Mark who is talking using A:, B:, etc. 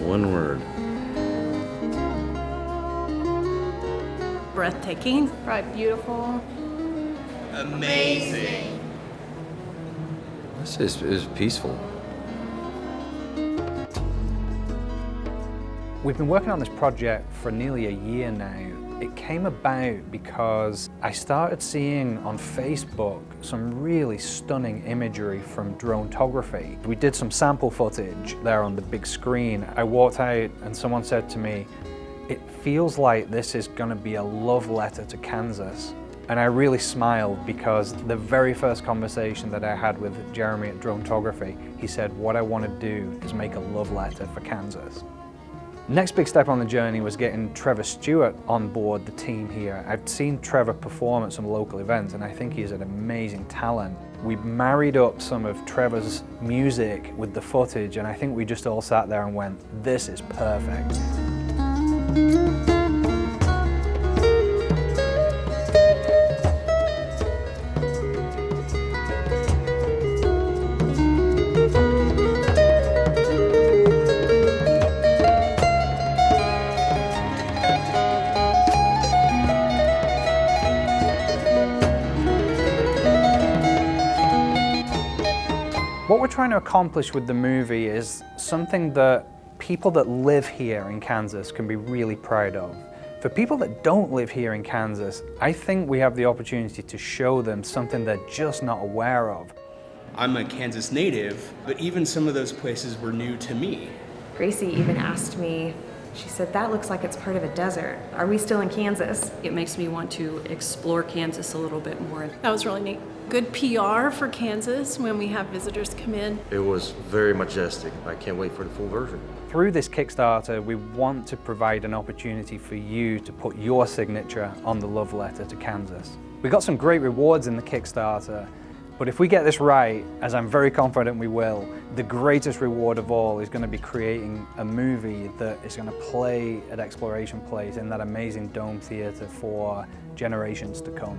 A: One word.
B: Breathtaking.
C: Right, beautiful.
D: Amazing.
A: This is peaceful.
E: We've been working on this project for nearly a year now. It came about because I started seeing on Facebook some really stunning imagery from drone-tography. We did some sample footage there on the big screen. I walked out and someone said to me, "It feels like this is going to be a love letter to Kansas." And I really smiled because the very first conversation that I had with Jeremy at Drone-tography, he said, "What I want to do is make a love letter for Kansas." Next big step on the journey was getting Trevor Stewart on board the team here. I'd seen Trevor perform at some local events and I think he's an amazing talent. We married up some of Trevor's music with the footage and I think we just all sat there and went, this is perfect. What we're trying to accomplish with the movie is something that people that live here in Kansas can be really proud of. For people that don't live here in Kansas, I think we have the opportunity to show them something they're just not aware of.
D: I'm a Kansas native, but even some of those places were new to me.
F: Gracie even asked me, she said, that looks like it's part of a desert. Are we still in Kansas?
B: It makes me want to explore Kansas a little bit more.
C: That was really neat. Good PR for Kansas when we have visitors come in.
A: It was very majestic. I can't wait for the full version.
E: Through this Kickstarter, we want to provide an opportunity for you to put your signature on the love letter to Kansas. We got some great rewards in the Kickstarter, but if we get this right, as I'm very confident we will, the greatest reward of all is going to be creating a movie that is going to play at Exploration Place in that amazing dome theater for generations to come.